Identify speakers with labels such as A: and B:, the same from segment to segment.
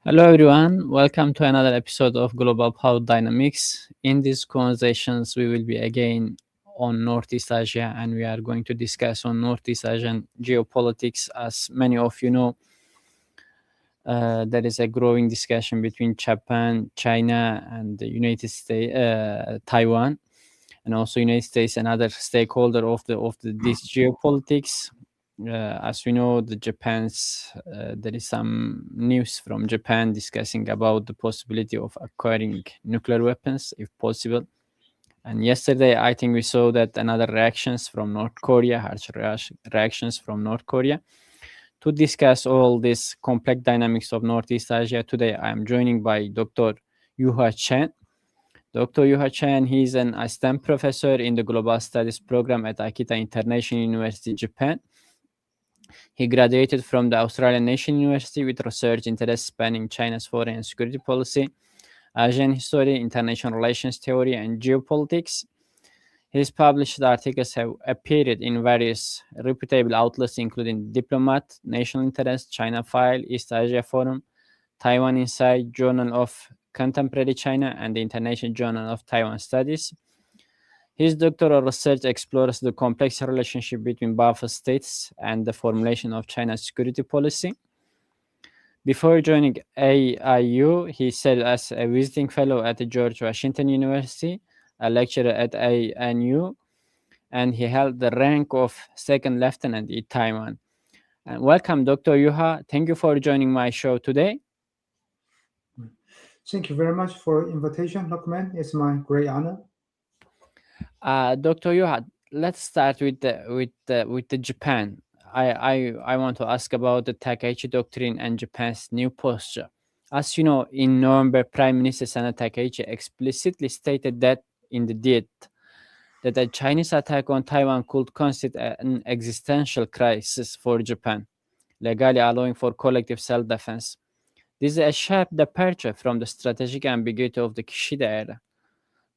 A: Hello, everyone. Welcome to another episode of Global Power Dynamics. In these conversations, we will be again on Northeast Asia, and we are going to discuss on Northeast Asian geopolitics. As many of you know, there is a growing discussion between Japan, China, and the United States, Taiwan, and also United States and other stakeholder of this geopolitics. As we know, there is some news from Japan discussing about the possibility of acquiring nuclear weapons if possible. And yesterday, I think we saw that another reactions from North Korea, harsh reactions from North Korea. To discuss all these complex dynamics of Northeast Asia, today I am joining by Dr. Yu-Hua Chen. Dr. Yu-Hua Chen, he's an assistant professor in the Global Studies program at Akita International University, Japan. He graduated from the Australian National University with research interests spanning China's foreign and security policy, Asian history, international relations theory, and geopolitics. His published articles have appeared in various reputable outlets, including Diplomat, National Interest, China File, East Asia Forum, Taiwan Insight, Journal of Contemporary China, and the International Journal of Taiwan Studies. His doctoral research explores the complex relationship between both states and the formulation of China's security policy. Before joining AIU, he served as a visiting fellow at the George Washington University, a lecturer at ANU, and he held the rank of second lieutenant in Taiwan. And welcome, Dr. Yu-Hua. Thank you for joining my show today.
B: Thank you very much for the invitation, Lokman. It's my great honor.
A: Dr. Yu-Hua, let's start with the Japan. I want to ask about the Takaichi Doctrine and Japan's new posture. As you know, in November, Prime Minister Sana Takaichi explicitly stated that in the deed that a Chinese attack on Taiwan could constitute an existential crisis for Japan, legally allowing for collective self-defense. This is a sharp departure from the strategic ambiguity of the Kishida era.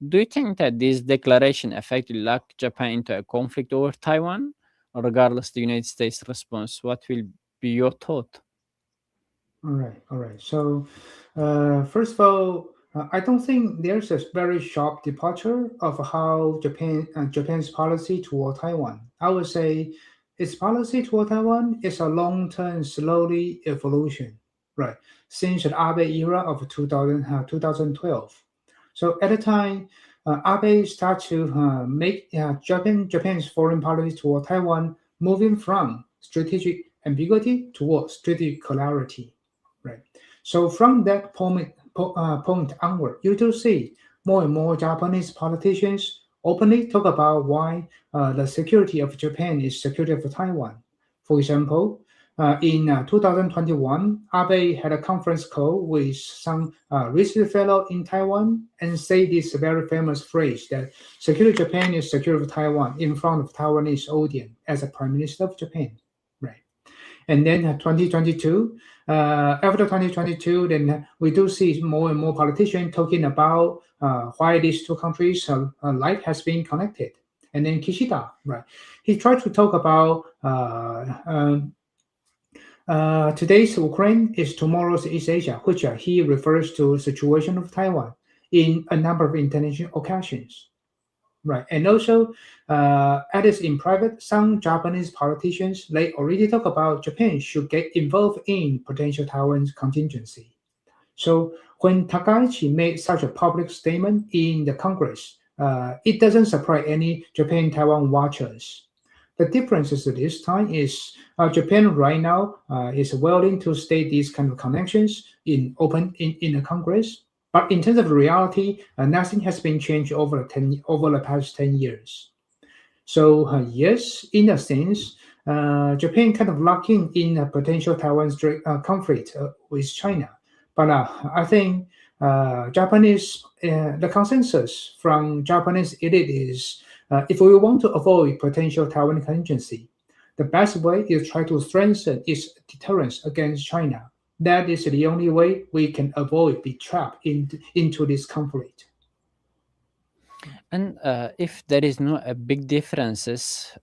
A: Do you think that this declaration effectively locked Japan into a conflict over Taiwan? Or regardless of the United States response, what will be your thought?
B: All right. So, first of all, I don't think there's a very sharp departure of how Japan's policy toward Taiwan. I would say its policy toward Taiwan is a long-term, slowly evolution, right? Since the Abe era of 2012. So at the time, Abe started to make Japan's foreign policy toward Taiwan moving from strategic ambiguity towards strategic clarity, right? So from that point onward, you do see more and more Japanese politicians openly talk about why the security of Japan is security of Taiwan. For example, in 2021, Abe had a conference call with some research fellow in Taiwan and say this very famous phrase that secure Japan is secure of Taiwan in front of Taiwanese audience as a prime minister of Japan, right? And then 2022, after 2022, then we do see more and more politicians talking about why these two countries' life has been connected. And then Kishida, right? He tried to talk about today's Ukraine is tomorrow's East Asia, which he refers to the situation of Taiwan in a number of international occasions. Right, and also, at least in private, some Japanese politicians they already talk about Japan should get involved in potential Taiwan contingency. So when Takaichi made such a public statement in the Congress, it doesn't surprise any Japan-Taiwan watchers. The difference is this time is Japan right now is willing to state these kind of connections in the Congress, but in terms of reality, nothing has been changed over the past 10 years. So yes, in a sense, Japan kind of locking in a potential Taiwan Strait conflict with China, but I think the consensus from Japanese elite is if we want to avoid potential Taiwan contingency, the best way is try to strengthen its deterrence against China. That is the only way we can avoid be trapped into this conflict.
A: And if there is no big differences,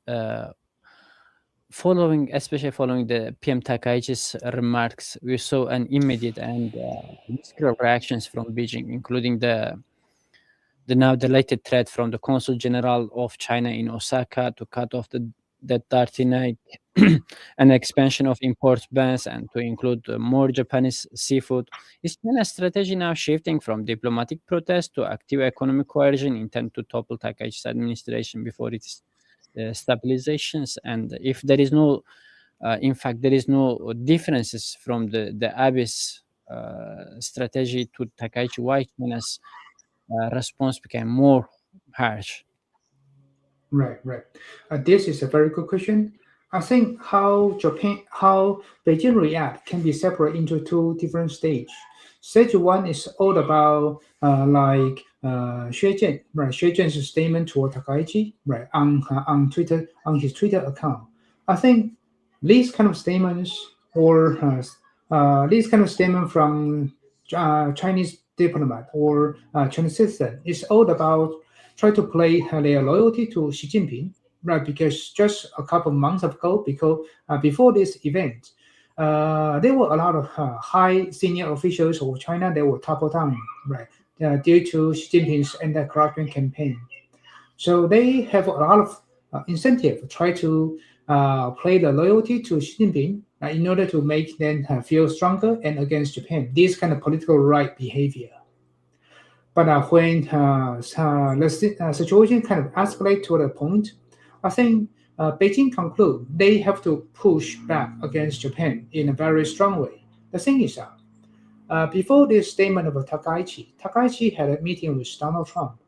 A: especially following the PM Takaichi's remarks, we saw an immediate and visceral reactions from Beijing, including the now deleted threat from the Consul General of China in Osaka to cut off the dirty night and expansion of import bans and to include more Japanese seafood. Is China's strategy now shifting from diplomatic protest to active economic coercion intent to topple Takaichi's administration before its stabilizations? And if there is no, in fact, there is no differences from the Abe's strategy to Takaichi, why China's response became more harsh?
B: Right, right. This is a very good question. I think how Beijing react can be separated into two different stages. Stage one is all about Xue Zhen, right? Xue Zhen's statement toward Takaichi, right, on Twitter on his Twitter account. I think these kind of statements these kind of statement from Chinese diplomat or Chinese citizen is all about try to play their loyalty to Xi Jinping, right? Because just a couple of months ago, because before this event, there were a lot of high senior officials of China that were toppled down, right, due to Xi Jinping's anti-corruption campaign. So they have a lot of incentive to try to play the loyalty to Xi Jinping in order to make them feel stronger and against Japan. This kind of political right behavior. But when the situation kind of escalate to the point, I think Beijing conclude they have to push back against Japan in a very strong way. The thing is that before this statement of Takaichi had a meeting with Donald Trump.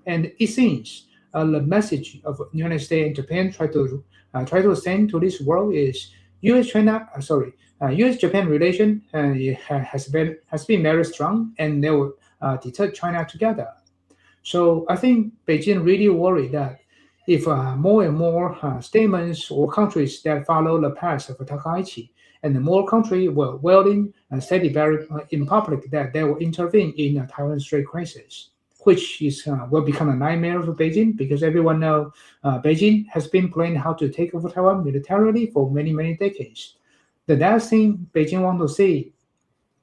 B: And it seems the message of United States and Japan try to send to this world is U.S. China U.S. Japan relation has been very strong and they will deter China together. So I think Beijing really worried that if more and more statements or countries that follow the path of Takaichi and the more countries were willing and steady very in public that they will intervene in the Taiwan Strait crisis, which is will become a nightmare for Beijing because everyone know Beijing has been planning how to take over Taiwan militarily for many decades. The last thing Beijing want to see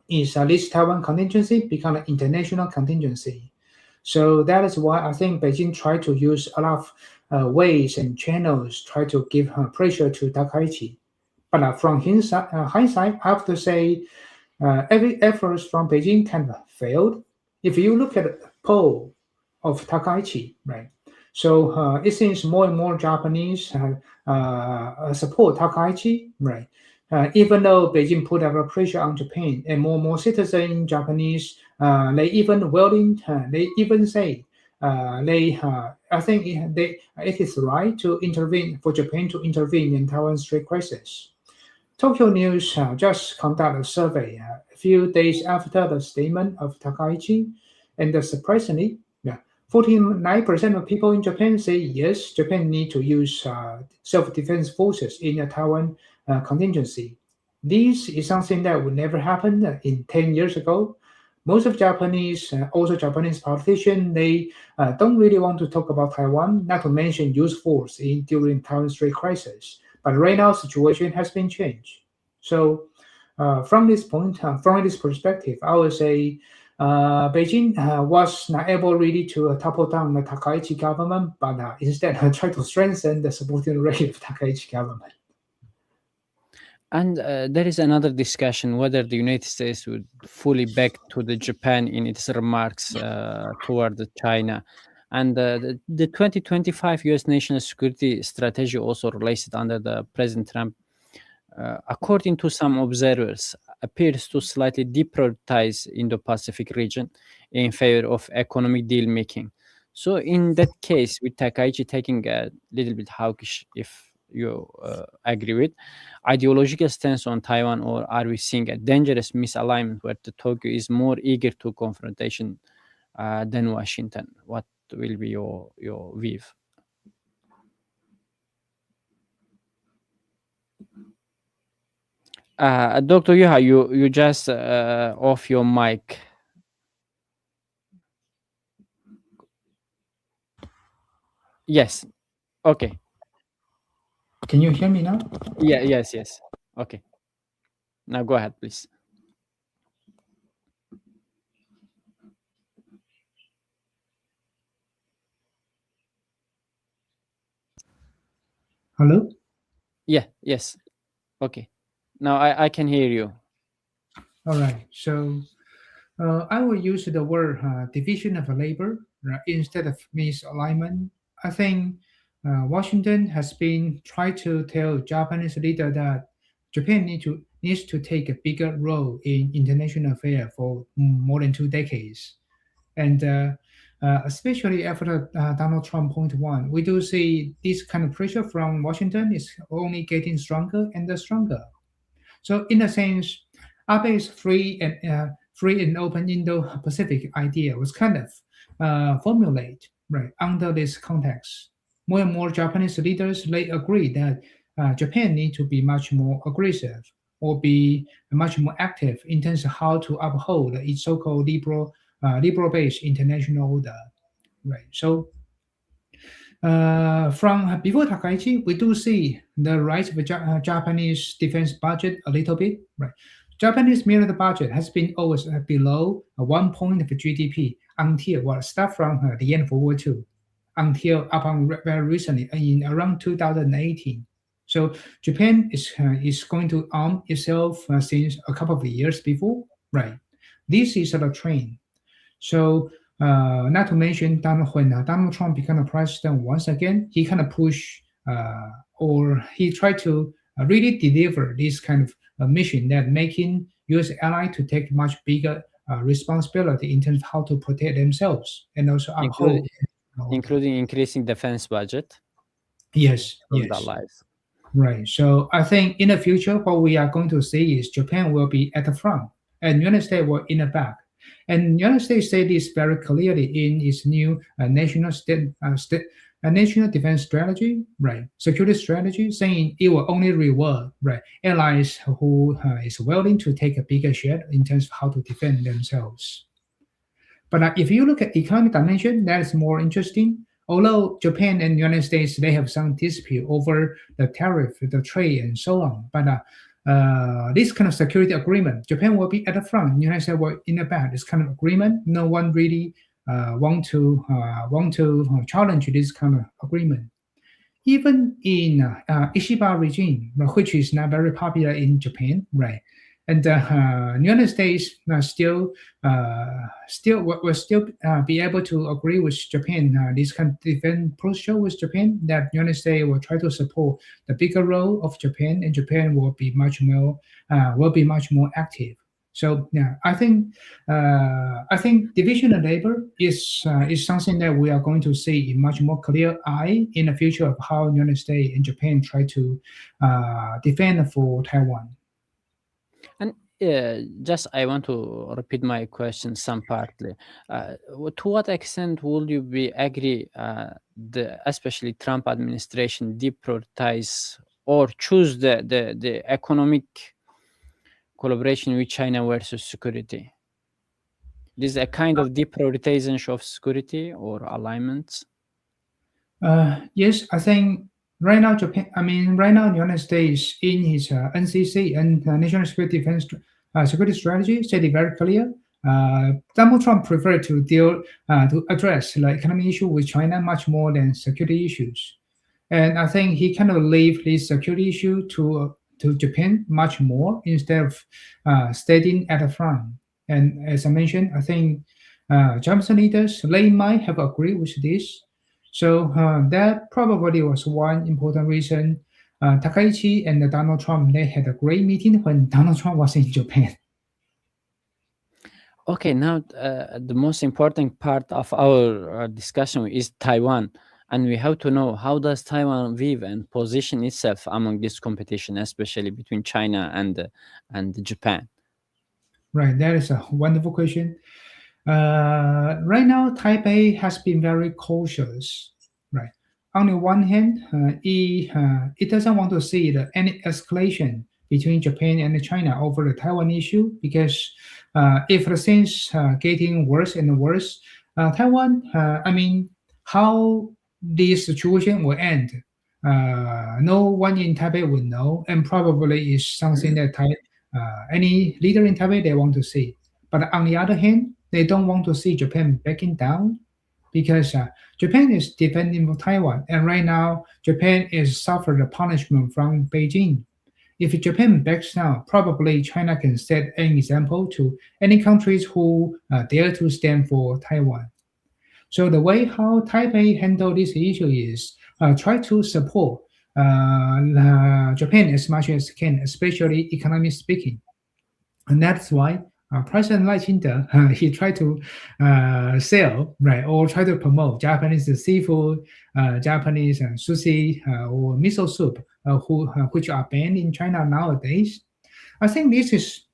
B: is this Taiwan contingency become an international contingency. So that is why I think Beijing tried to use a lot of ways and channels try to give pressure to Takaichi. But from hindsight, I have to say every effort from Beijing kind of failed. If you look at the poll of Takaichi, right? So it seems more and more Japanese support Takaichi, right? Even though Beijing put a lot of pressure on Japan, and more citizen Japanese, they even say I think it is right to intervene for Japan to intervene in Taiwan Strait crisis. Tokyo News just conducted a survey a few days after the statement of Takaichi, and surprisingly, 49% of people in Japan say yes, Japan need to use self-defense forces in a Taiwan contingency. This is something that would never happen in 10 years ago. Most of Japanese, also Japanese politicians, they don't really want to talk about Taiwan, not to mention use force during Taiwan Strait crisis. But right now, situation has been changed. So from this perspective, I would say Beijing was not able really to topple down the Takaichi government, but instead tried to strengthen the supporting rate of Takaichi government.
A: And there is another discussion whether the United States would fully back to the Japan in its remarks toward China. And the 2025 U.S. national security strategy also released under the President Trump, according to some observers, appears to slightly deprioritize Indo-Pacific region in favor of economic deal making. So in that case, with Takaichi taking a little bit hawkish, if you agree with, ideological stance on Taiwan, or are we seeing a dangerous misalignment where the Tokyo is more eager to confrontation than Washington? What will be your view? Dr. Yuha, you just off your mic. Yes. Okay.
B: Can you hear me now?
A: Yeah, yes. Okay. Now go ahead, please.
B: Hello?
A: Yeah, yes. Okay. Now I can hear you.
B: All right. So I will use the word division of labor instead of misalignment. I think Washington has been trying to tell Japanese leader that Japan needs to take a bigger role in international affairs for more than 2 decades. And especially after Donald Trump point one, we do see this kind of pressure from Washington is only getting stronger and stronger. So in a sense, Abe's free and open Indo-Pacific idea was kind of formulated right under this context. More and more Japanese leaders they agree that Japan need to be much more aggressive or be much more active in terms of how to uphold its so-called liberal-based international order. Right. So from before Takaichi, we do see the rise of the Japanese defense budget a little bit. Right, Japanese military budget has been always below 1 point of GDP until start from the end of World War II, until upon very recently in around 2018. So Japan is going to arm itself since a couple of years before. Right, this is the trend. So, not to mention when Donald Trump became a president once again, he kind of pushed or he tried to really deliver this kind of mission that making U.S. ally to take much bigger responsibility in terms of how to protect themselves and also
A: Including
B: uphold.
A: including increasing defense budget
B: Yes,
A: from the
B: yes.
A: allies.
B: Right. So I think in the future, what we are going to see is Japan will be at the front and United States will in the back. And United States said this very clearly in its new national defense strategy, right? Security strategy, saying it will only reward right allies who is willing to take a bigger share in terms of how to defend themselves. But if you look at economic dimension, that is more interesting. Although Japan and the United States they have some dispute over the tariff, the trade, and so on, but this kind of security agreement, Japan will be at the front, United States will in the back. This kind of agreement, no one really want to challenge this kind of agreement. Even in Ishiba regime, which is not very popular in Japan, right? And United States will still be able to agree with Japan. This kind of defense posture with Japan that United States will try to support the bigger role of Japan, and Japan will be much more active. So yeah, I think division of labor is something that we are going to see in much more clear eye in the future of how United States and Japan try to defend for Taiwan.
A: And just I want to repeat my question some partly. To what extent would you be agree the especially Trump administration deprioritize or choose the economic collaboration with China versus security? This is a kind of deprioritization of security or alignments.
B: Yes, I think right now Japan. I mean, right now the United States in his NCC and National Security Defense Security Strategy said it very clear. Donald Trump preferred to address the economic issue with China much more than security issues, and I think he kind of leave this security issue to Japan much more instead of staying at the front. And as I mentioned, I think Japanese leaders they might have agreed with this. So that probably was one important reason. Takaichi and Donald Trump they had a great meeting when Donald Trump was in Japan.
A: Okay, now the most important part of our discussion is Taiwan, and we have to know how does Taiwan view and position itself among this competition, especially between China and Japan.
B: Right, that is a wonderful question. Right now, Taipei has been very cautious. Right. On the one hand, it doesn't want to see any escalation between Japan and China over the Taiwan issue because if the things getting worse and worse, Taiwan, I mean, how this situation will end no one in Taipei would know, and probably is something that any leader in Taipei they want to see. But on the other hand, they don't want to see Japan backing down because Japan is defending for Taiwan, and right now Japan is suffering the punishment from Beijing. If Japan backs down, probably China can set an example to any countries who dare to stand for Taiwan. So the way how Taipei handle this issue is try to support Japan as much as can, especially economic speaking. And that's why President Lai Ching-te, he tried to sell, right, or try to promote Japanese seafood, Japanese sushi or miso soup, which are banned in China nowadays. I think this is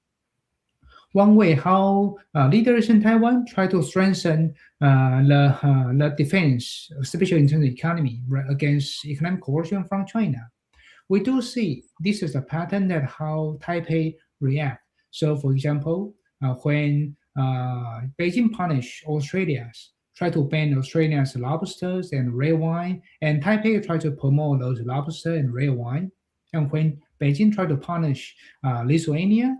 B: one way how leaders in Taiwan try to strengthen the defense, especially in terms of economy, right, against economic coercion from China. We do see this is a pattern that how Taipei react. So, for example, when Beijing punish Australians, try to ban Australians lobsters and red wine, and Taipei try to promote those lobster and red wine. And when Beijing try to punish Lithuania,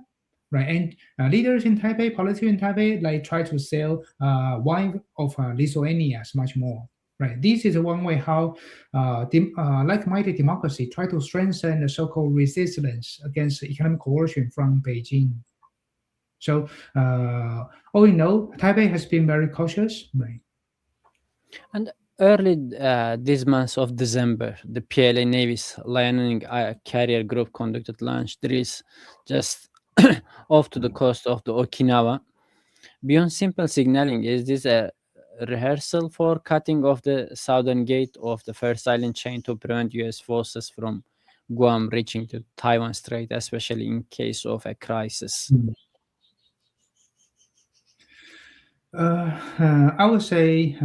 B: right, and leaders in Taipei, politicians in Taipei, like try to sell wine of Lithuania much more. Right. This is one way how like-minded democracy try to strengthen the so-called resistance against economic coercion from Beijing. So, all in all, Taipei has been very cautious. Right.
A: And early this month of December, the PLA Navy's Lion Carrier Group conducted launch drills just off to the coast of the Okinawa. Beyond simple signaling, is this a rehearsal for cutting off the southern gate of the first island chain to prevent US forces from Guam reaching the Taiwan Strait, especially in case of a crisis?
B: I would say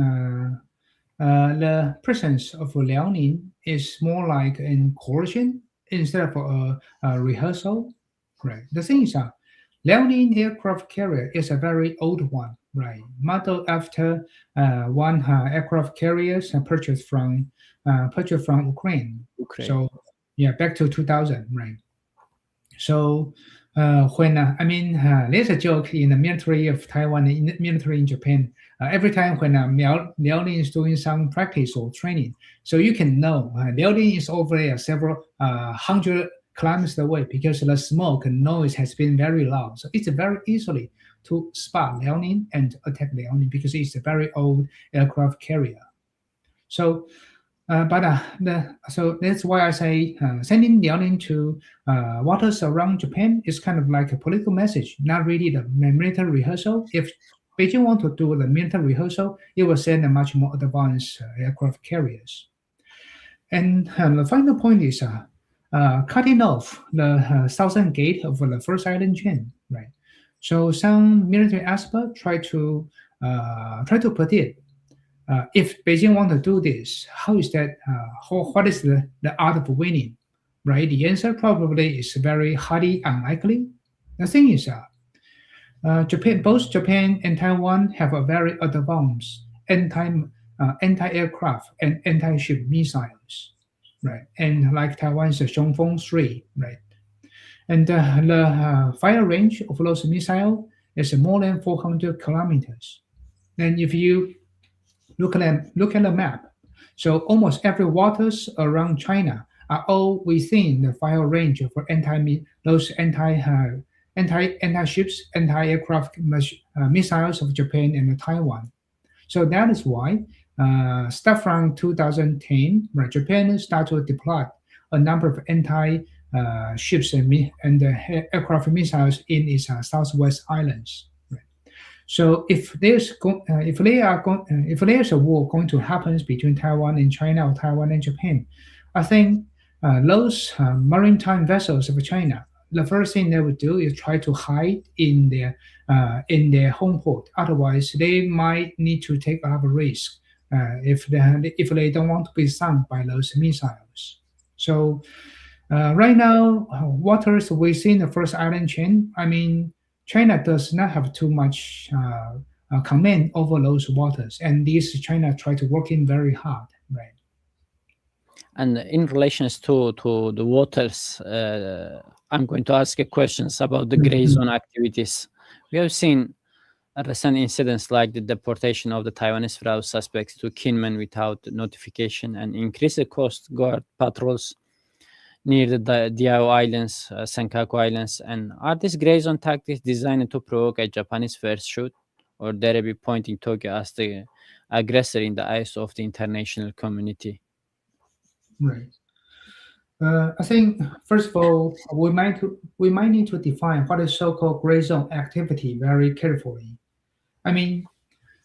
B: the presence of Liaoning is more like an coercion instead of a rehearsal. Right. The thing is, Liaoning aircraft carrier is a very old one, right? Modeled after one aircraft carriers purchased from Ukraine.
A: Ukraine.
B: So yeah, back to 2000, right? So there's a joke in the military of Taiwan, in the military in Japan. Every time when Liaoning is doing some practice or training, so you can know Liaoning is over there several hundred kilometers away because the smoke and noise has been very loud. So it's very easily to spot Liaoning and attack Liaoning because it's a very old aircraft carrier. So so that's why I say sending Liaoning to waters around Japan is kind of like a political message, not really the military rehearsal. If Beijing want to do the military rehearsal, it will send a much more advanced aircraft carriers. And the final point is cutting off the southern gate of the first island chain, right? So some military experts try to predict if Beijing want to do this, how is that? What is the art of winning? Right? The answer probably is very highly unlikely. The thing is, both Japan and Taiwan have a very advanced anti-aircraft and anti-ship missiles, right? And like Taiwan's Xiongfeng 3, right? And the fire range of those missiles is more than 400 kilometers. And if you look at the map. So almost every waters around China are all within the fire range for anti ships, anti-aircraft missiles of Japan and Taiwan. So that is why, start from 2010, right, Japan started to deploy a number of anti ships and aircraft missiles in its southwest islands. So if there's a war going to happen between Taiwan and China or Taiwan and Japan, I think those maritime vessels of China, the first thing they would do is try to hide in their home port. Otherwise, they might need to take a lot of risk if they don't want to be sunk by those missiles. So right now, waters within the first island chain, China does not have too much command over those waters, and this China try to work in very hard, right?
A: And in relations to the waters, I'm going to ask you questions about the gray
B: Mhm.
A: zone activities. We have seen recent incidents like the deportation of the Taiwanese fraud suspects to Kinmen without notification and increased coast guard patrols near the Diao Islands, Senkaku Islands. And are these gray zone tactics designed to provoke a Japanese first shoot, or dare they be pointing Tokyo as the aggressor in the eyes of the international community?
B: Right. I think first of all, we might need to define what is so-called gray zone activity very carefully. I mean,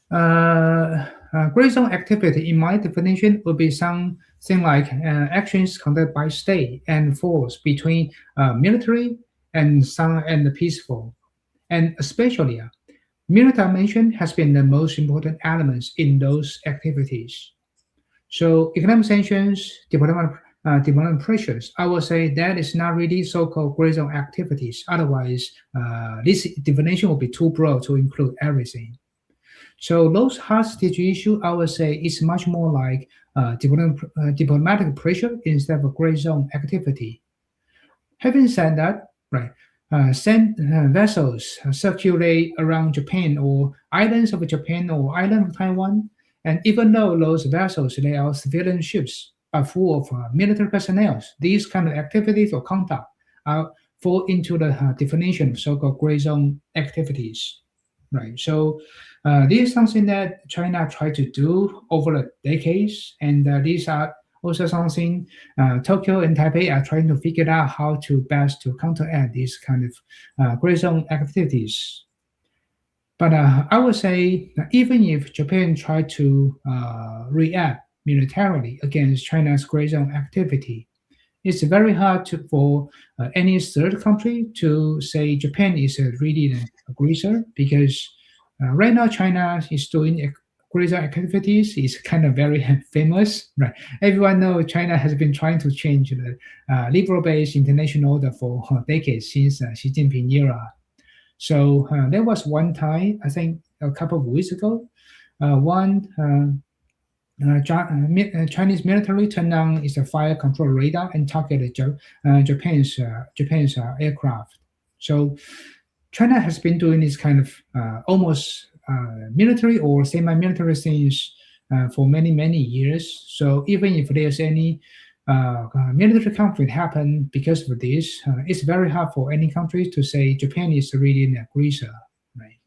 B: gray zone activity, in my definition, would be something like actions conducted by state and force between military and some and the peaceful, and especially military dimension has been the most important elements in those activities. So economic sanctions, development pressures, I would say that is not really so-called gray zone activities. Otherwise, this definition will be too broad to include everything. So those hostage issue, I would say, is much more like diplomatic pressure instead of gray zone activity. Having said that, right, send vessels circulate around Japan or islands of Japan or island of Taiwan, and even though those vessels they are civilian ships are full of military personnel, these kind of activities or conduct fall into the definition of so-called gray zone activities, right? So this is something that China tried to do over the decades, and these are also something Tokyo and Taipei are trying to figure out how to best to counteract these kind of gray zone activities. But I would say that even if Japan tried to react militarily against China's gray zone activity, it's very hard for any third country to say Japan is really an aggressor because right now China is doing aggressor activities is kind of very famous, right? Everyone knows China has been trying to change the liberal-based international order for decades since Xi Jinping era. So there was one time, I think a couple of weeks ago, one Chinese military turned on its fire control radar and targeted Japan's aircraft. So China has been doing this kind of almost military or semi-military things for many years. So even if there's any military conflict happen because of this, it's very hard for any country to say Japan is really an aggressor, right?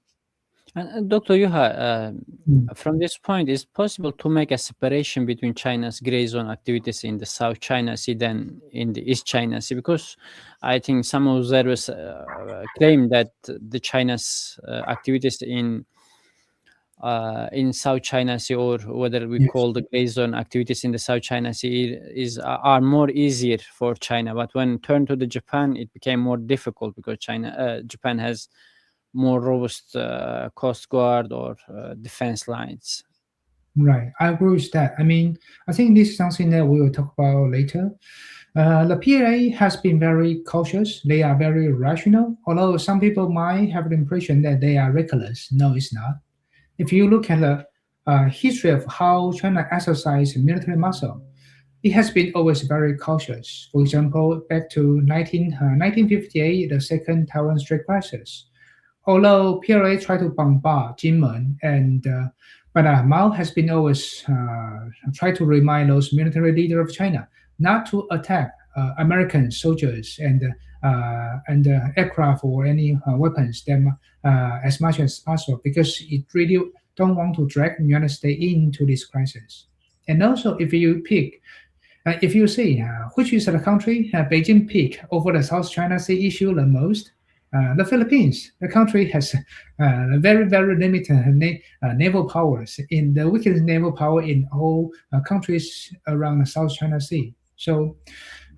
A: And Dr. Yuha,
B: Mm.
A: from this point, is possible to make a separation between China's gray zone activities in the South China Sea than in the East China Sea? Because I think some observers claim that the China's activities in South China Sea, or whether we
B: Yes.
A: call the gray zone activities in the South China Sea, are more easier for China. But when turned to the Japan, it became more difficult because Japan has more robust coast guard or defense lines.
B: Right, I agree with that. I mean, I think this is something that we will talk about later. The PLA has been very cautious. They are very rational, although some people might have the impression that they are reckless. No, it's not. If you look at the history of how China exercised military muscle, it has been always very cautious. For example, back to 1958, the Second Taiwan Strait crisis. Although PLA tried to bombard Jinmen, but Mao has been always try to remind those military leaders of China not to attack American soldiers and aircraft or any weapons them as much as possible because it really don't want to drag the United States into this crisis. And also, if you see which is the country Beijing pick over the South China Sea issue the most, the Philippines. The country has very limited naval powers, in the weakest naval power in all countries around the South China Sea. So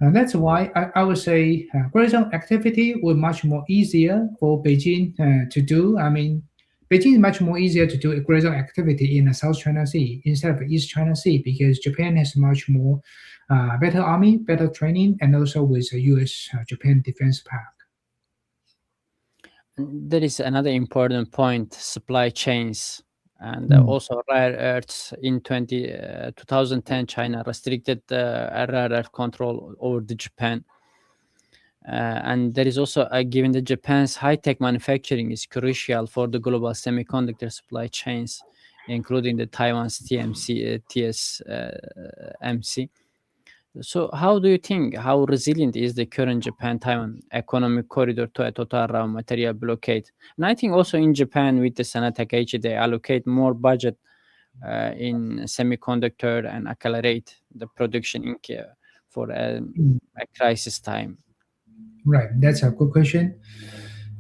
B: that's why I would say tourism activity was much more easier for Beijing to do. I mean, Beijing is much more easier to do tourism activity in the South China Sea instead of East China Sea because Japan has much more better army, better training, and also with a U.S. Japan defense pact.
A: There is another important point: supply chains. And
B: Mm,
A: also rare earths in 2010, China restricted rare earth control over the Japan. And there is also, given that Japan's high-tech manufacturing is crucial for the global semiconductor supply chains, including the Taiwan's TSMC. So, how do you think, how resilient is the current Japan-Taiwan economic corridor to a total raw material blockade? And I think also in Japan, with the Sanatakachi, they allocate more budget in semiconductor and accelerate the production in for
B: mm.
A: a crisis time.
B: Right, that's a good question.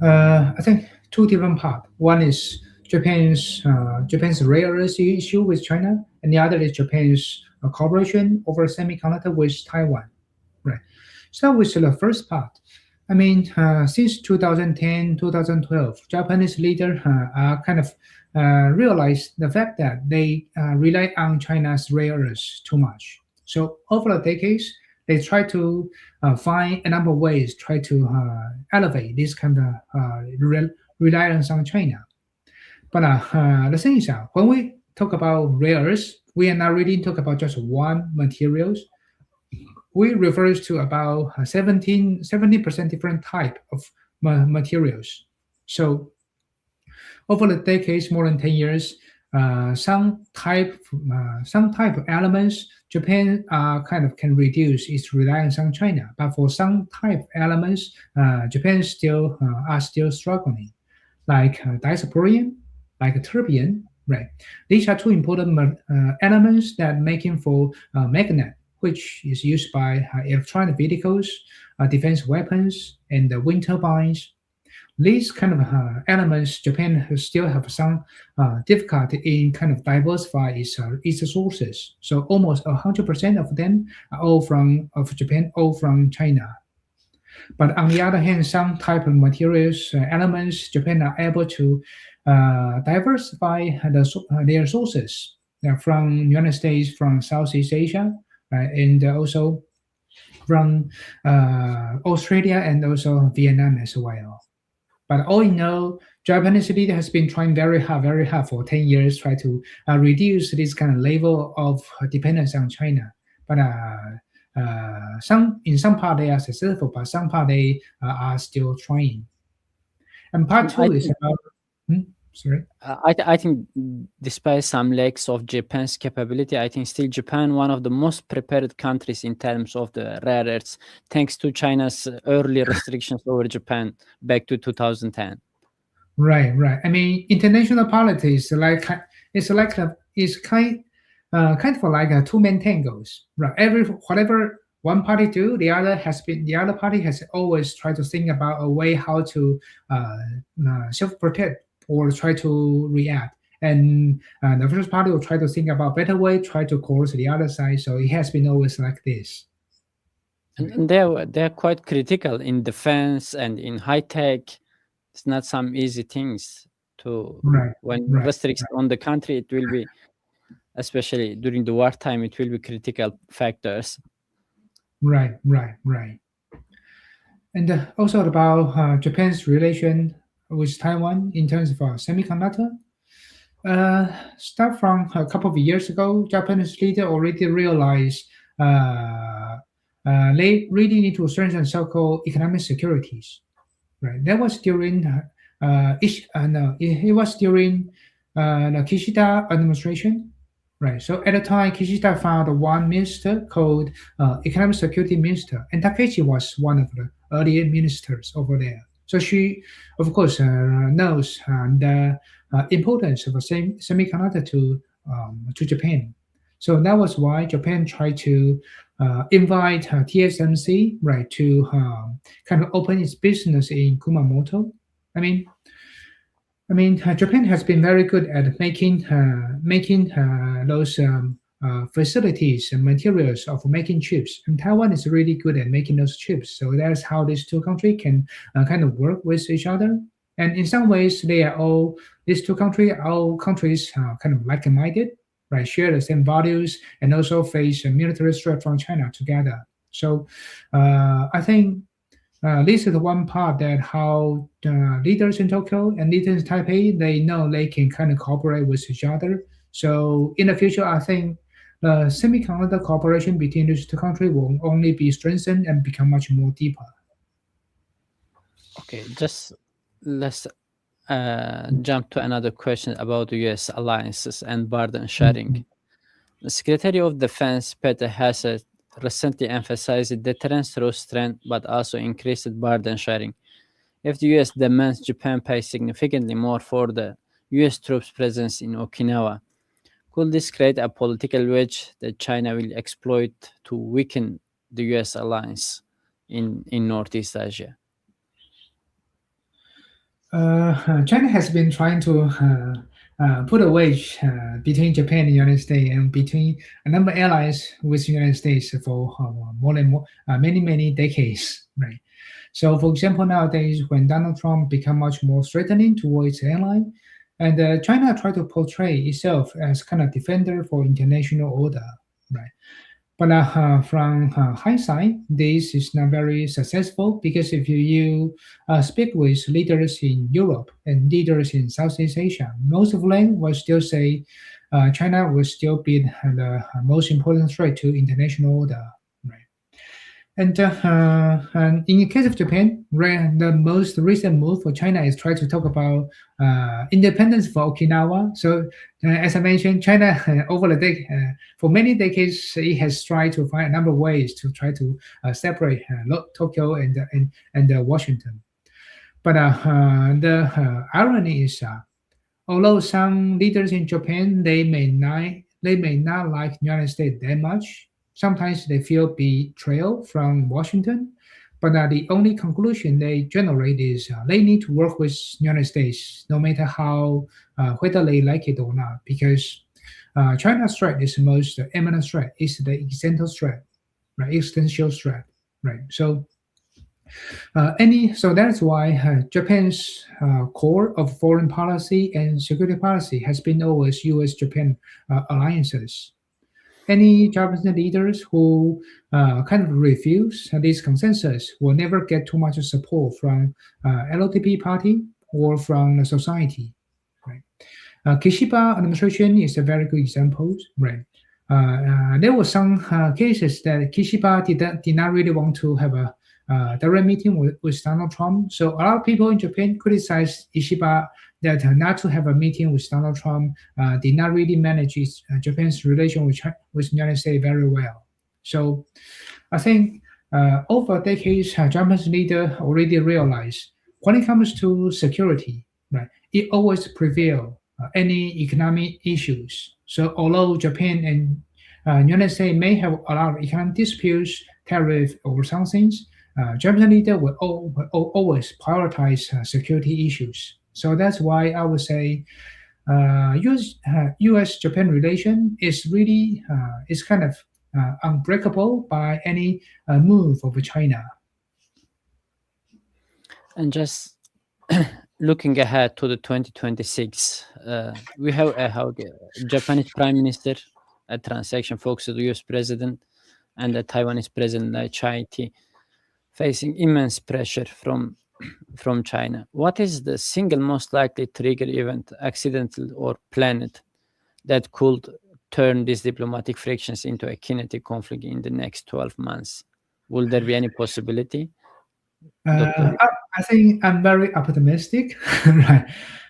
B: I think two different parts. One is Japan's rare earth issue with China, and the other is Japan's cooperation over semiconductor with Taiwan. Right. Start with the first part. I mean, since 2010, 2012, Japanese leaders kind of realized the fact that they rely on China's rare earths too much. So over the decades, they try to find a number of ways, try to elevate this kind of reliance on China. But the thing is, when we talk about rare earths, we are not really talk about just one materials. We refers to about 70% different type of materials. So over the decades, more than 10 years, some type of elements, Japan kind of can reduce its reliance on China. But for some type of elements, Japan still are still struggling, like dysprosium, like terbium, right? These are two important elements that making for magnet, which is used by electronic vehicles, defense weapons, and wind turbines. These kind of elements, Japan still have some difficulty in kind of diversify its sources. So almost 100% of them are all from of Japan, all from China. But on the other hand, some type of materials, elements, Japan are able to diversify their sources from United States, from Southeast Asia, right, and also from Australia and also Vietnam as well. But all in all, Japanese leader has been trying very hard for 10 years, try to reduce this kind of level of dependence on China. But some in some part they are successful, but some part they are still trying. And part
A: And I
B: two is
A: think
B: about, hmm, sorry.
A: I think despite some lacks of Japan's capability, I think still Japan one of the most prepared countries in terms of the rare earths, thanks to China's early restrictions over Japan back to 2010.
B: Right, right. I mean, international politics it's kind of like a two-man tangos. Right. Every whatever one party do, the other party has always tried to think about a way how to self-protect or try to react. And the first party will try to think about better way, try to coerce the other side. So it has been always like this.
A: And they're quite critical in defense and in high tech. It's not some easy things to
B: Right,
A: when
B: right,
A: restricts on the country. It will be, especially during the wartime, it will be critical factors.
B: right. And also about Japan's relation with Taiwan in terms of semiconductor. Start from a couple of years ago, Japanese leader already realized they really need to strengthen so-called economic securities. Right, that was during no, it was during the Kishida administration. Right, so at the time, Kishida found one minister called Economic Security Minister, and Takeshi was one of the early ministers over there. So she, of course, knows the importance of a semiconductor to Japan. So that was why Japan tried to invite TSMC, right, to kind of open its business in Kumamoto. I mean, Japan has been very good at making those facilities and materials of making chips, and Taiwan is really good at making those chips. So that's how these two countries can kind of work with each other. And in some ways, they are all these two countries are all countries kind of like-minded, right? Share the same values and also face a military threat from China together. So I think This is one part that how leaders in Tokyo and leaders in Taipei, they know they can kind of cooperate with each other. So in the future, I think the semiconductor cooperation between these two countries will only be strengthened and become much more deeper.
A: Okay, just let's jump to another question about US alliances and burden sharing.
B: Mhm.
A: The Secretary of Defense Peter Hassett recently emphasized deterrence through strength but also increased burden sharing. If the US demands Japan pay significantly more for the US troops' presence in Okinawa, could this create a political wedge that China will exploit to weaken the US alliance in Northeast Asia?
B: China has been trying to put a wedge between Japan and the United States and between a number of allies with the United States for many decades, right? So, for example, nowadays when Donald Trump become much more threatening towards ally, and China try to portray itself as kind of defender for international order, right? But from hindsight, this is not very successful because if you speak with leaders in Europe and leaders in Southeast Asia, most of them will still say China will still be the most important threat to international order. Right? And in the case of Japan, the most recent move for China is try to talk about independence for Okinawa. So, as I mentioned, China for many decades, it has tried to find a number of ways to try to separate Tokyo and Washington. But the irony is although some leaders in Japan they may not like United States that much. Sometimes they feel betrayal from Washington, but the only conclusion they generate is they need to work with United States no matter how whether they like it or not, because China's threat is the most imminent threat, is the existential threat, right? Existential threat, right? So that's why Japan's core of foreign policy and security policy has been always U.S.-Japan alliances. Any Japanese leaders who kind of refuse this consensus will never get too much support from LDP party or from the society. Right? Kishiba administration is a very good example. Right? There were some cases that Kishiba did not really want to have a direct meeting with Donald Trump. So a lot of people in Japan criticized Ishiba that not to have a meeting with Donald Trump did not really manage Japan's relation with the United States very well. So I think over decades, Japanese leader already realized when it comes to security, right, it always prevail any economic issues. So although Japan and United States may have a lot of economic disputes, tariff or some things, Japanese leader will always prioritize security issues. So that's why I would say U.S. Japan relation is kind of unbreakable by any move of China.
A: And just looking ahead to the 2026, we have how the Japanese Prime Minister, a transaction focused the US President, and the Taiwanese President Lai Chai-te facing immense pressure from China. What is the single most likely trigger event, accidental or planned, that could turn these diplomatic frictions into a kinetic conflict in the next 12 months? Will there be any possibility, Dr.
B: Uh, I, I think I'm very optimistic. Right.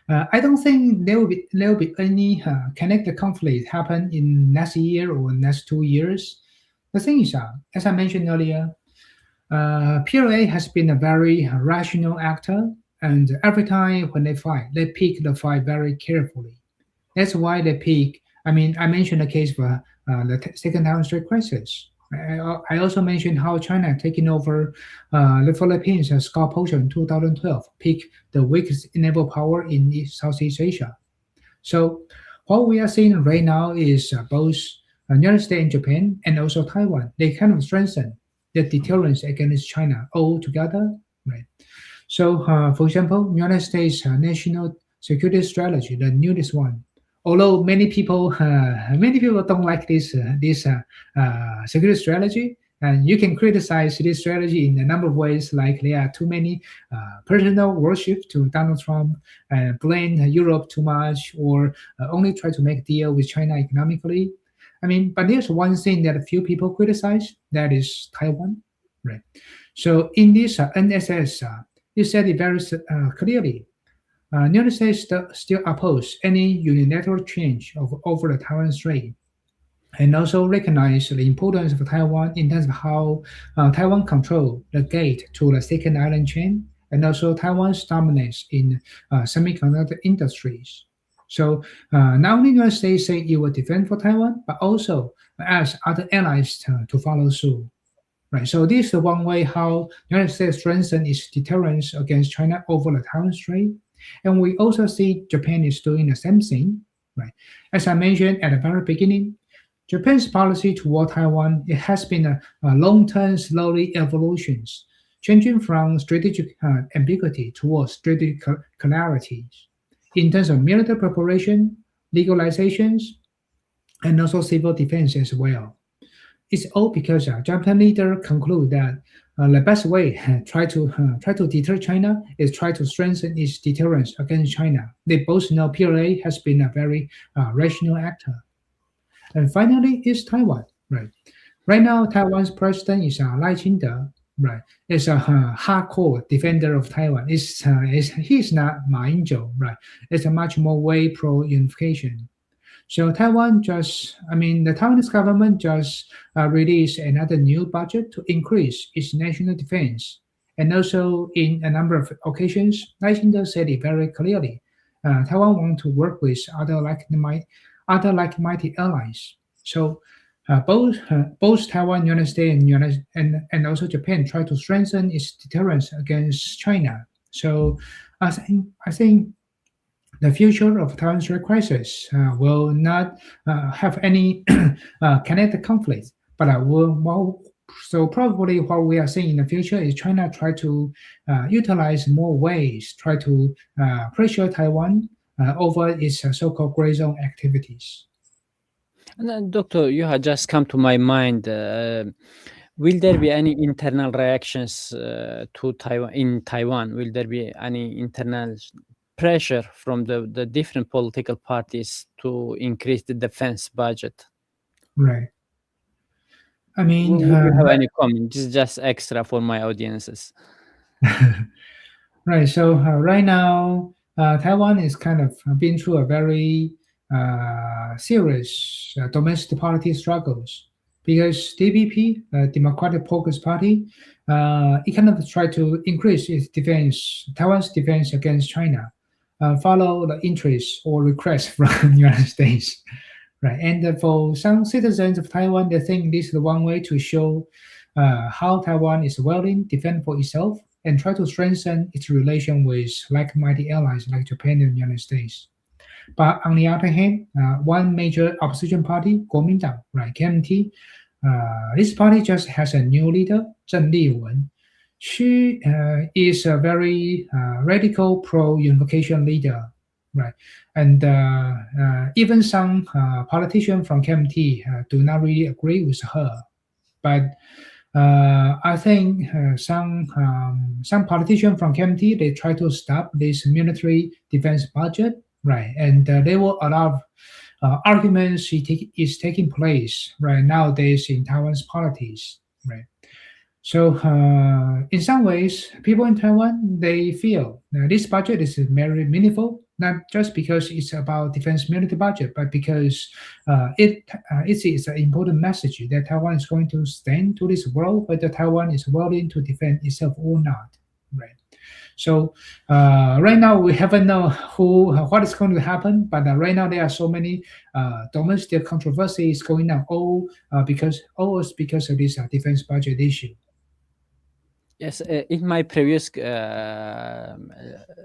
B: I don't think there will be any connected conflict happen in next year or next 2 years. The thing is, as I mentioned earlier, PLA has been a very rational actor, and every time when they fight, they pick the fight very carefully. That's why they pick. I mean, I mentioned the case for the second Taiwan Strait crisis. I also mentioned how China taking over the Philippines as Scott Potion in 2012, pick the weakest naval power in Southeast Asia. So what we are seeing right now is both United States and Japan and also Taiwan, they kind of strengthen the deterrence against China all together, right? So, for example, United States national security strategy, the newest one. Although many people don't like this security strategy, And you can criticize this strategy in a number of ways, like there are too many personal worship to Donald Trump, blame Europe too much, or only try to make deal with China economically. I mean, but there's one thing that a few people criticize, that is Taiwan, right? So in this NSS, you said it very clearly. United States still oppose any unilateral change over the Taiwan Strait, and also recognize the importance of Taiwan in terms of how Taiwan control the gate to the second island chain, and also Taiwan's dominance in semiconductor industries. So not only United States say it will defend for Taiwan, but also ask other allies to follow suit. Right. So this is the one way how United States strengthen its deterrence against China over the Taiwan Strait. And we also see Japan is doing the same thing. Right. As I mentioned at the very beginning, Japan's policy toward Taiwan, it has been a long-term, slowly evolutions, changing from strategic ambiguity towards strategic clarity in terms of military preparation, legalizations, and also civil defense as well. It's all because Japan leader conclude that the best way try to deter China is try to strengthen its deterrence against China. They both know PLA has been a very rational actor. And finally, is Taiwan, right? Right now, Taiwan's president is Lai Ching-te, right? Is a hardcore defender of Taiwan. He's not Ma Ying-jeou, right? It's a much more way pro-unification. So Taiwan just, I mean, the Taiwanese government just released another new budget to increase its national defense. And also, in a number of occasions, Lai Ching-te said it very clearly. Taiwan want to work with other like-minded allies. So both Taiwan, United States, and also Japan try to strengthen its deterrence against China. So I think the future of Taiwan Strait crisis will not have any kinetic conflict, but so probably what we are seeing in the future is China try to utilize more ways, try to pressure Taiwan over its so-called gray zone activities.
A: And then, Doctor, you had just come to my mind. Will there be any internal reactions to Taiwan in Taiwan? Will there be any internal pressure from the different political parties to increase the defense budget?
B: Right. I mean,
A: Would you have any comment? This is just extra for my audiences.
B: right. So right now, Taiwan is kind of been through a very serious domestic party struggles because DPP, Democratic Progress Party, it kind of tried to increase its defense, Taiwan's defense against China, follow the interests or requests from the United States. Right, and for some citizens of Taiwan, they think this is the one way to show how Taiwan is willing to defend for itself and try to strengthen its relation with like-minded allies like Japan and the United States. But on the other hand, one major opposition party, Kuomintang, right, KMT, this party just has a new leader, Chen Liwen. She is a very radical pro-unification leader, right? And even some politicians from KMT do not really agree with her. But I think some politicians from KMT they try to stop this military defense budget, right? And they will allow arguments is taking place right nowadays in Taiwan's politics, right? So in some ways, people in Taiwan they feel this budget is very meaningful, not just because it's about defense military budget, but because it is an important message that Taiwan is going to stand to this world, whether Taiwan is willing to defend itself or not, right? So right now we haven't know what is going to happen, but right now there are so many domestic controversies going on, all because of this defense budget issue.
A: Yes, in my previous live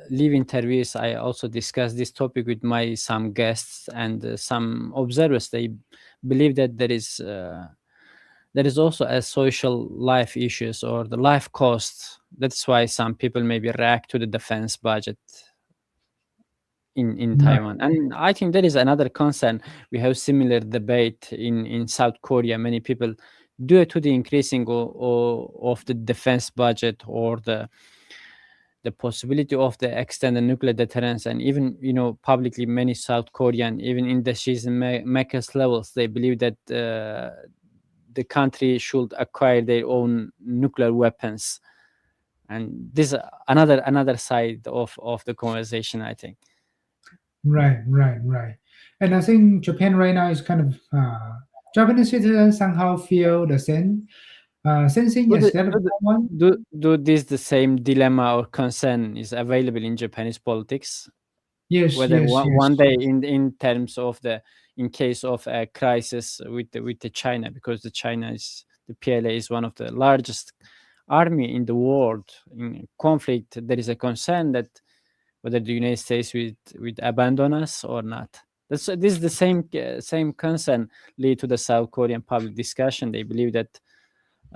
A: interviews, I also discussed this topic with my some guests and some observers. They believe that there is also a social life issues or the life cost. That's why some people maybe react to the defense budget in
B: Right.
A: Taiwan. And I think there is another concern. We have similar debate in South Korea. Many people due to the increasing of the defense budget, or the possibility of the extended nuclear deterrence, and even publicly many South Korean, even in the decision makers levels, they believe that the country should acquire their own nuclear weapons. And this another side of the conversation, I think.
B: Right, right, right. And I think Japan right now is kind of Japanese citizens somehow feel the same thing
A: do
B: as
A: the,
B: that of
A: do, the,
B: Taiwan.
A: do this the same dilemma or concern is available in Japanese politics,
B: Yes,
A: whether
B: yes, yes.
A: one day in terms of in case of a crisis with the China, because the PLA is one of the largest army in the world. In conflict, there is a concern that whether the United States will abandon us or not. This is the same concern lead to the South Korean public discussion. They believe that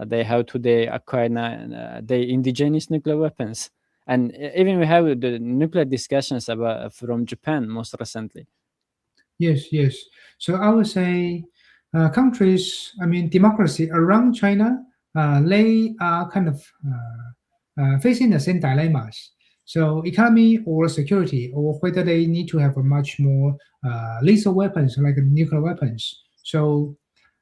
A: they have today acquired the indigenous nuclear weapons, and even we have the nuclear discussions about from Japan most recently.
B: Yes, yes. So I would say countries, I mean, democracy around China, they are kind of facing the same dilemmas. So economy or security, or whether they need to have a much more lethal weapons like nuclear weapons. So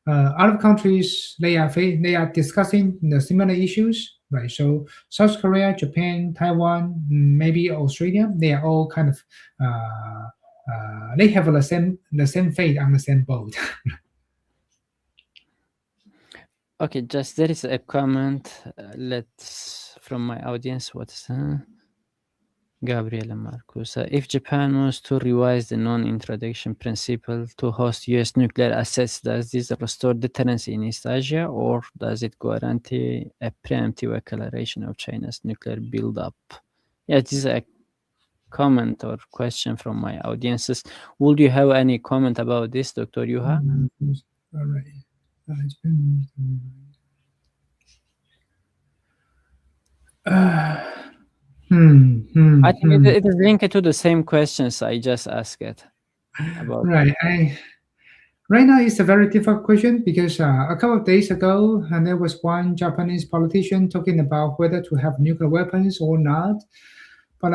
B: other countries they are discussing the similar issues, right? So South Korea, Japan, Taiwan, maybe Australia, they are all kind of they have the same fate on the same boat.
A: Okay, just there is a comment. Let's from my audience. What's Gabriela Marcus. If Japan wants to revise the non-introduction principle to host U.S. nuclear assets, does this restore deterrence in East Asia, or does it guarantee a preemptive acceleration of China's nuclear buildup? Yeah, this is a comment or question from my audiences. Would you have any comment about this, Dr. Yu-Hua?
B: All right. It's been- Uh,
A: I think it is linked to the same questions I just asked about.
B: Right. Right now, it's a very difficult question because a couple of days ago, there was one Japanese politician talking about whether to have nuclear weapons or not. But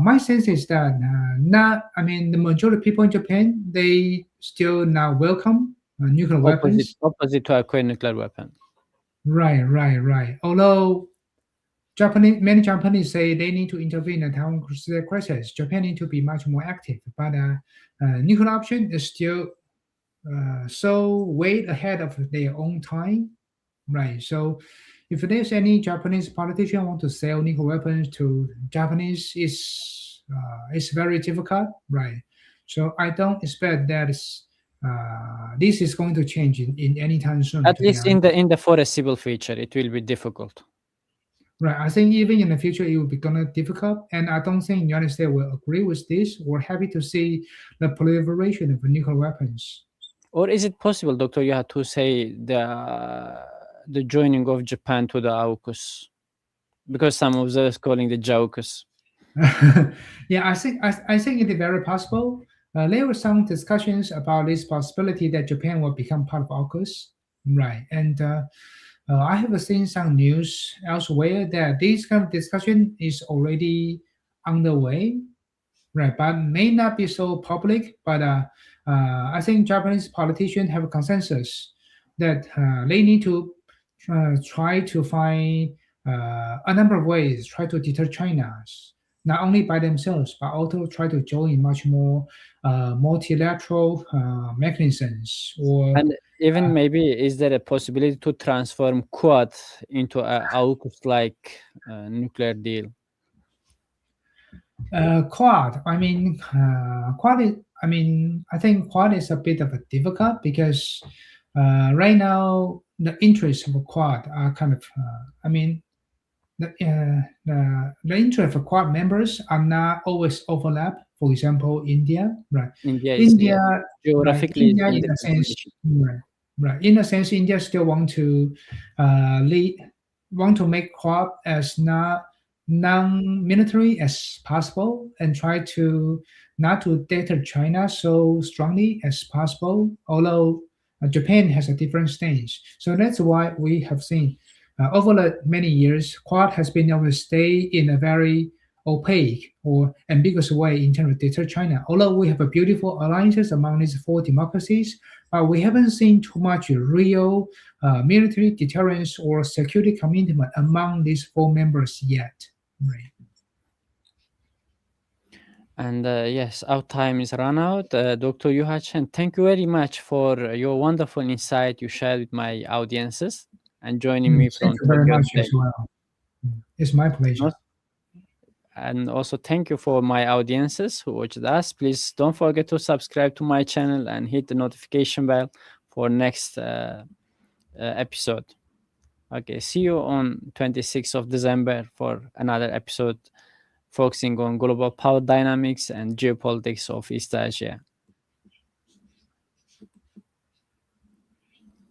B: my sense is that not. I mean, the majority of people in Japan they still now welcome nuclear weapons.
A: Opposite to acquire nuclear weapon.
B: Right, right, right. Although many Japanese say they need to intervene in the Taiwan crisis. Japan need to be much more active, but nuclear option is still so way ahead of their own time, right? So if there's any Japanese politician want to sell nuclear weapons to Japanese, it's very difficult, right? So I don't expect that this is going to change in any time soon.
A: At
B: To be
A: least
B: honest.
A: in the foreseeable future, it will be difficult.
B: Right. I think even in the future it will be gonna difficult, and I don't think United States will agree with this. We're happy to see the proliferation of nuclear weapons.
A: Or is it possible, Dr. You had to say the joining of Japan to the AUKUS? Because some of those calling the JAUKUS.
B: Yeah, I think it is very possible. There were some discussions about this possibility that Japan will become part of AUKUS, right? And I have seen some news elsewhere that this kind of discussion is already underway, right? But may not be so public. But I think Japanese politicians have a consensus that they need to try to find a number of ways, try to deter China, not only by themselves, but also try to join much more multilateral mechanisms or
A: And even maybe, is there a possibility to transform Quad into a AUKUS like nuclear deal?
B: Quad. I mean, Quad is. I mean, I think Quad is a bit of a difficult because right now the interests of Quad are kind of. I mean, the interest of Quad members are not always overlap. For example, India, right?
A: India is,
B: India,
A: yeah,
B: right?
A: geographically is
B: India,
A: in
B: in a
A: different
B: sense,
A: position.
B: right? Right. In a sense, India still want to make Quad as not non-military as possible and try to not to deter China so strongly as possible. Although Japan has a different stance. So that's why we have seen over the many years, Quad has been able to stay in a very opaque or ambiguous way in terms of deter China. Although we have a beautiful alliances among these four democracies, but we haven't seen too much real military deterrence or security commitment among these four members yet. Right.
A: And yes, our time is run out. Dr. Yu-Hua Chen, thank you very much for your wonderful insight you shared with my audiences and joining me
B: Thank
A: from
B: you very
A: Tokyo
B: much
A: today.
B: as well. It's my pleasure.
A: And also thank you for my audiences who watched us. Please don't forget to subscribe to my channel and hit the notification bell for next episode. Okay, see you on 26th of December for another episode focusing on global power dynamics and geopolitics of East Asia.